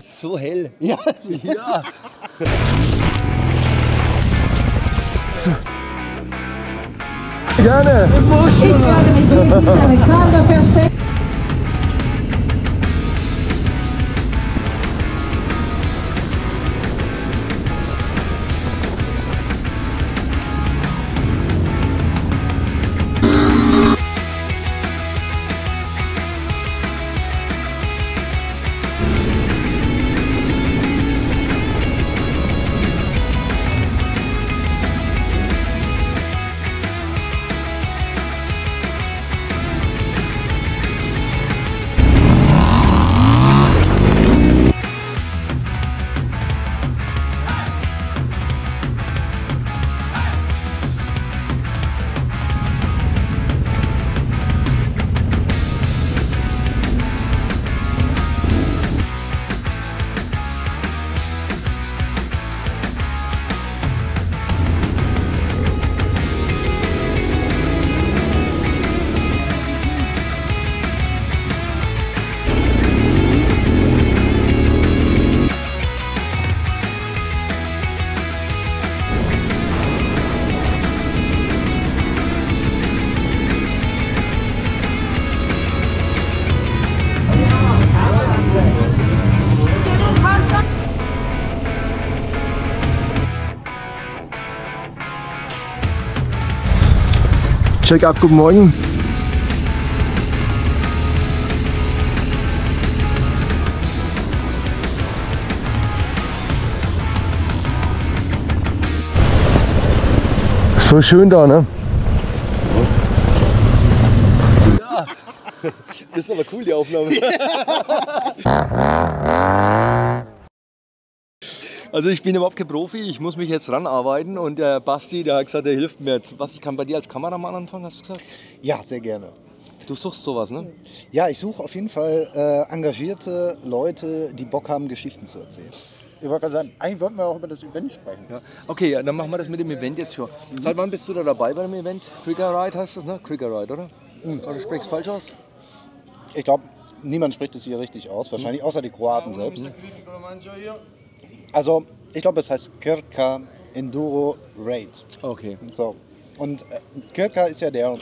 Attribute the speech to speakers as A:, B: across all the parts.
A: So hell.
B: Ja.
A: Ja.
B: Gerne.
C: Ich werde mich hinter deine Kamera verstecken.
B: Check-up, guten Morgen. So schön da, ne?
A: Ja. Das ist aber cool, die Aufnahme. Also ich bin überhaupt kein Profi, ich muss mich jetzt ranarbeiten und der Basti, der hat gesagt, der hilft mir jetzt. Was, ich kann bei dir als Kameramann anfangen, hast du gesagt?
B: Ja, sehr gerne.
A: Du suchst sowas, ne?
B: Ja, ich suche auf jeden Fall engagierte Leute, die Bock haben, Geschichten zu erzählen. Ich wollte gerade sagen, eigentlich wollten wir auch über das Event sprechen.
A: Ja. Okay, ja, dann machen wir das mit dem Event jetzt schon. Seit wann bist du da dabei bei dem Event? Krieger Ride heißt das, ne? Krieger Ride, oder? Oder sprichst du falsch aus?
B: Ich glaube, niemand spricht es hier richtig aus, wahrscheinlich außer die Kroaten selbst. Also, ich glaube, es heißt Krka Enduro Raid.
A: Okay.
B: So. Und Krka ist ja der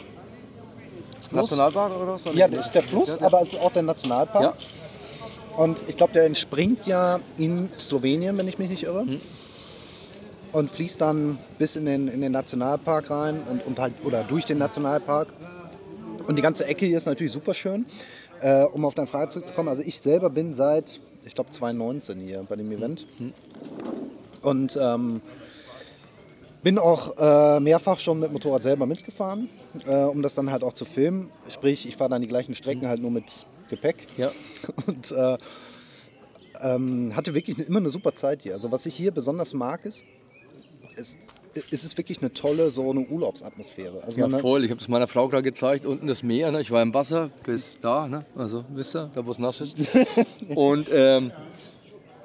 B: Fluss.
A: Nationalpark oder was?
B: Ja, das ist der Fluss, aber es ist auch der Nationalpark.
A: Ja.
B: Und ich glaube, der entspringt ja in Slowenien, wenn ich mich nicht irre. Und fließt dann bis in den Nationalpark rein und halt, oder durch den Nationalpark. Und die ganze Ecke hier ist natürlich super schön. Um auf deine Frage zurückzukommen, also ich selber bin seit, ich glaube, 2019 hier bei dem Event. Und bin auch mehrfach schon mit Motorrad selber mitgefahren, um das dann halt auch zu filmen. Sprich, ich fahre dann die gleichen Strecken halt nur mit Gepäck.
A: Ja.
B: Und hatte wirklich immer eine super Zeit hier. Also was ich hier besonders mag ist, es ist wirklich eine tolle, so eine Urlaubsatmosphäre. Also
A: Ja, voll. Ich habe es meiner Frau gerade gezeigt. Unten das Meer. Ne? Ich war im Wasser bis da. Ne? Also, wisst ihr, da wo es nass ist. Und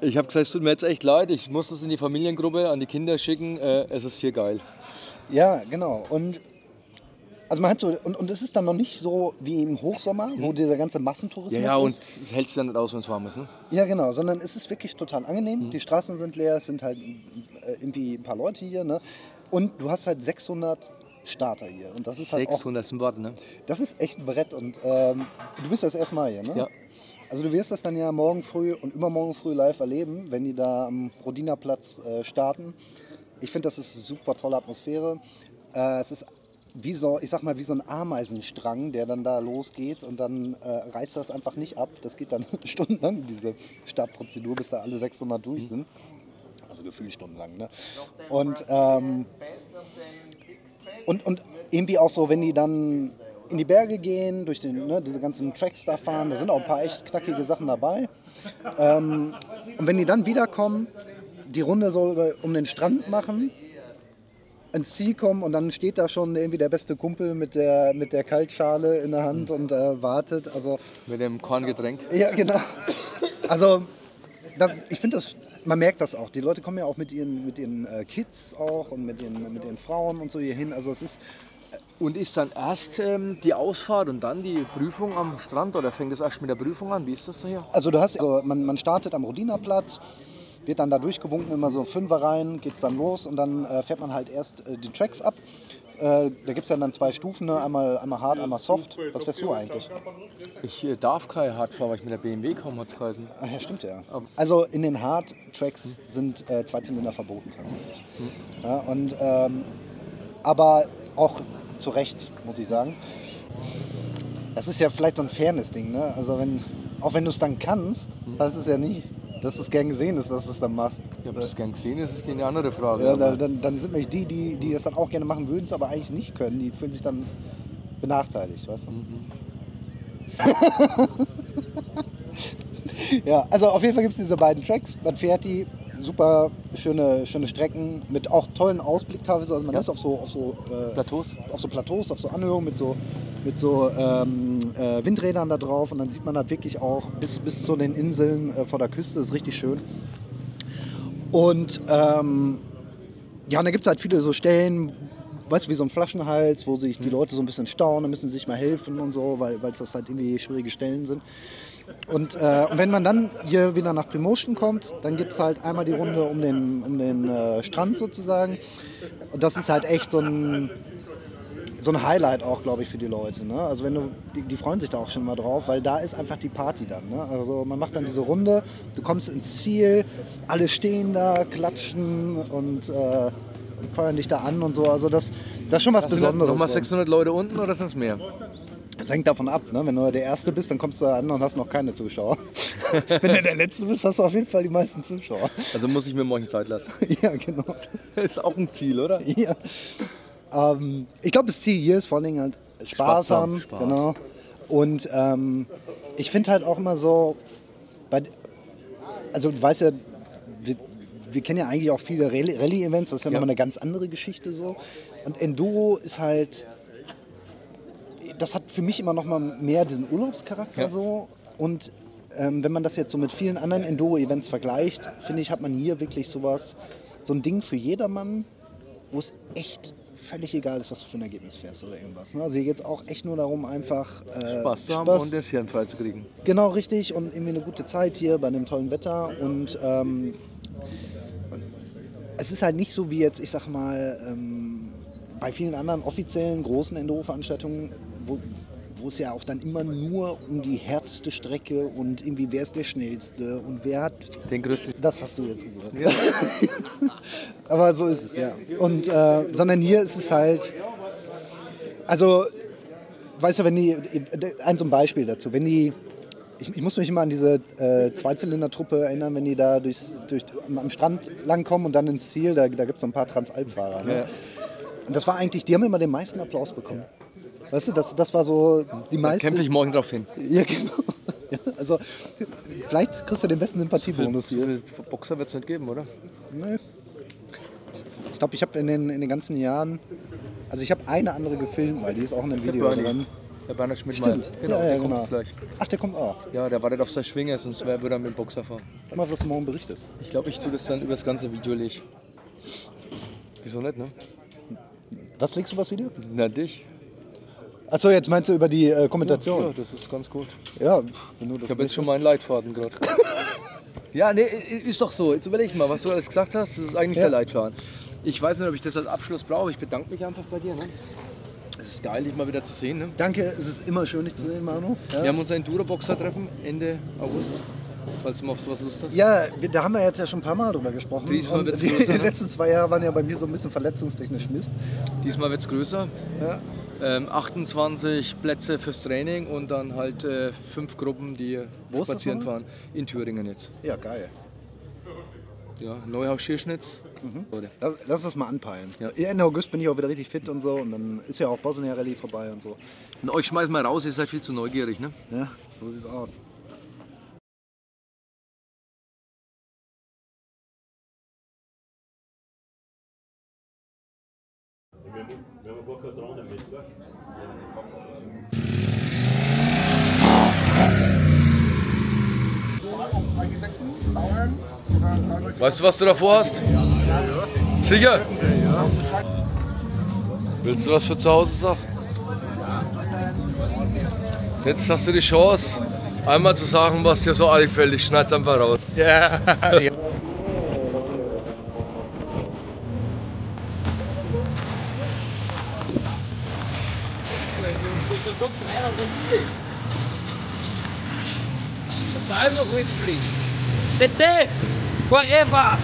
A: ich habe gesagt, es tut mir jetzt echt leid. Ich muss das in die Familiengruppe, an die Kinder schicken. Es ist hier geil.
B: Ja, genau. Und also man hat so, und es ist dann noch nicht so wie im Hochsommer, wo dieser ganze Massentourismus
A: Ja, und
B: ist.
A: es hält sich dann nicht aus, wenn es warm ist. Ne?
B: Ja, genau, sondern es ist wirklich total angenehm. Die Straßen sind leer, es sind halt irgendwie ein paar Leute hier. Ne? Und du hast halt 600 Starter hier. Und das ist halt
A: 600 sind Worte, ne?
B: Das ist echt ein Brett. Und du bist das erste Mal hier, ne?
A: Ja.
B: Also du wirst das dann ja morgen früh und übermorgen früh live erleben, wenn die da am Rodina-Platz starten. Ich finde, das ist eine super tolle Atmosphäre. Es ist wie so, ich sag mal, wie so ein Ameisenstrang, der dann da losgeht und dann reißt das einfach nicht ab. Das geht dann stundenlang, diese Startprozedur, bis da alle 600 durch sind. Also gefühlt stundenlang, ne? Und irgendwie auch so, wenn die dann in die Berge gehen, durch diese ganzen Tracks da fahren, da sind auch ein paar echt knackige Sachen dabei. Und wenn die dann wiederkommen, die Runde so um den Strand machen, ins Ziel kommen und dann steht da schon irgendwie der beste Kumpel mit der Kaltschale in der Hand und wartet. Also,
A: mit dem Korngetränk.
B: Ja, genau. Also ich finde das, man merkt das auch. Die Leute kommen ja auch mit ihren Kids auch und mit ihren Frauen und so hier hin. Also es ist
A: Und ist dann erst die Ausfahrt und dann die Prüfung am Strand oder fängt das erst mit der Prüfung an? Wie ist das hier?
B: Also man startet am Rodinerplatz, wird dann da durchgewunken, immer so Fünfer rein, geht's dann los und dann fährt man halt erst die Tracks ab. Da gibt es dann 2 Stufen, ne? einmal hart, einmal soft. Was wärst du eigentlich?
A: Ich darf kein Hard fahren, weil ich mit der BMW kaum hat es geheißen.
B: Ach ja, stimmt ja. Also in den Hard-Tracks sind 2 Zylinder verboten tatsächlich. Ja, und, aber auch zu Recht, muss ich sagen. Das ist ja vielleicht so ein Fairness-Ding, ne? Also auch wenn du es dann kannst, heißt es ja nicht, dass es gern gesehen ist, dass du es dann machst.
A: Ja, ob das gern gesehen ist, ist eine andere Frage.
B: Ja, dann sind nämlich die das dann auch gerne machen würden, es aber eigentlich nicht können, die fühlen sich dann benachteiligt, weißt du? Ja, also auf jeden Fall gibt es diese beiden Tracks, man fährt die, super schöne Strecken mit auch tollen Ausblick teilweise, also man ist auf so
A: Plateaus,
B: auf so Anhöhungen mit so Windrädern da drauf und dann sieht man da wirklich auch bis zu den Inseln vor der Küste, das ist richtig schön. Und ja, und da gibt es halt viele so Stellen, weißt du, wie so ein Flaschenhals, wo sich die Leute so ein bisschen staunen, müssen sich mal helfen und so, weil es das halt irgendwie schwierige Stellen sind. Und wenn man dann hier wieder nach Premotion kommt, dann gibt es halt einmal die Runde um den Strand sozusagen. Und das ist halt echt so ein Highlight auch, glaube ich, für die Leute. Ne? Also wenn die freuen sich da auch schon mal drauf, weil da ist einfach die Party dann. Ne? Also man macht dann diese Runde, du kommst ins Ziel, alle stehen da, klatschen und feuern dich da an und so. Also das ist schon was Besonderes.
A: Nochmal 600 Leute unten oder sind es mehr?
B: Das hängt davon ab, ne? Wenn du der Erste bist, dann kommst du da an und hast noch keine Zuschauer. Wenn du der Letzte bist, hast du auf jeden Fall die meisten Zuschauer.
A: Also muss ich mir morgen Zeit lassen.
B: Ja, genau.
A: Ist auch ein Ziel, oder?
B: Ja. Ich glaube, das Ziel hier ist vor allen Dingen halt Spaß haben.
A: Spaß.
B: Genau. Und ich finde halt auch immer so, also du weißt ja, wir kennen ja eigentlich auch viele Rallye-Events, das ist ja nochmal eine ganz andere Geschichte so. Und Enduro ist halt, das hat für mich immer noch mal mehr diesen Urlaubscharakter so. Und wenn man das jetzt so mit vielen anderen Enduro-Events vergleicht, finde ich, hat man hier wirklich so ein Ding für jedermann, wo es echt völlig egal ist, was du für ein Ergebnis fährst oder irgendwas. Ne? Also hier geht es auch echt nur darum, einfach
A: Spaß zu haben und das Hirn frei zu kriegen.
B: Genau, richtig. Und irgendwie eine gute Zeit hier bei dem tollen Wetter. Und es ist halt nicht so wie jetzt, ich sag mal, bei vielen anderen offiziellen großen Enduro-Veranstaltungen, wo es ja auch dann immer nur um die härteste Strecke und irgendwie wer ist der schnellste und wer hat
A: den größten.
B: Das hast du jetzt gesagt. Ja. Aber so ist es, ja. Und sondern hier ist es halt, also weißt du, so ein Beispiel dazu, wenn die, ich muss mich immer an diese Zweizylinder-Truppe erinnern, wenn die da am Strand langkommen und dann ins Ziel, da gibt es so ein paar Transalp-Fahrer. Ne? Ja. Und das war eigentlich, die haben immer den meisten Applaus bekommen. Weißt du, das war so die meiste.
A: Da kämpfe ich morgen drauf hin.
B: Ja, genau. Ja, also, vielleicht kriegst du den besten Sympathiebonus hier.
A: So viel Boxer wird es nicht geben, oder?
B: Nee. Ich glaube, ich habe in den ganzen Jahren, also ich habe eine andere gefilmt, weil die ist auch in einem Video drin.
A: Der Bernhard Schmidt
B: Stimmt.
A: Genau,
B: ja,
A: der
B: genau.
A: kommt jetzt gleich.
B: Ach, der kommt auch.
A: Ja, der wartet auf seine Schwinge, sonst würde er mit dem Boxer fahren.
B: Sag mal, was du morgen berichtest.
A: Ich glaube, ich tue das dann über das ganze Video legen. Wieso nicht, ne?
B: Was legst du übers Video?
A: Na, dich.
B: Achso, jetzt meinst du über die Kommentation?
A: Ja, das ist ganz gut.
B: Ja,
A: ich habe jetzt schon meinen Leitfaden gerade. Ja, nee, ist doch so. Jetzt überleg mal, was du alles gesagt hast, das ist eigentlich der Leitfaden. Ich weiß nicht, ob ich das als Abschluss brauche. Ich bedanke mich einfach bei dir. Ne? Es ist geil, dich mal wieder zu sehen. Ne?
B: Danke, es ist immer schön, dich zu sehen, Manu. Ja.
A: Wir haben unser Enduro-Boxer-Treffen Ende August. Falls du mal auf sowas Lust hast.
B: Ja, da haben wir jetzt ja schon ein paar Mal drüber gesprochen.
A: Diesmal wird's
B: die
A: größer, ne?
B: letzten 2 Jahre waren ja bei mir so ein bisschen verletzungstechnisch Mist.
A: Diesmal wird es größer.
B: Ja.
A: 28 Plätze fürs Training und dann halt 5 Gruppen, die spazieren fahren. In Thüringen jetzt.
B: Ja, geil.
A: Ja, Neuhaus-Schirschnitz.
B: Lass das mal anpeilen.
A: Ja.
B: Ende August bin ich auch wieder richtig fit und so. Und dann ist ja auch Bosnia Rallye vorbei und so.
A: Und euch schmeißen wir raus, ihr seid viel zu neugierig, ne?
B: Ja, so sieht's aus.
D: Wir haben ein paar Quadrane mit, oder?
A: Weißt du, was du davor hast? Sicher? Willst du was für zu Hause sagen? Jetzt hast du die Chance, einmal zu sagen, was dir so einfällt. Ich schneid's einfach raus.
B: Ja.
E: Tete, forever.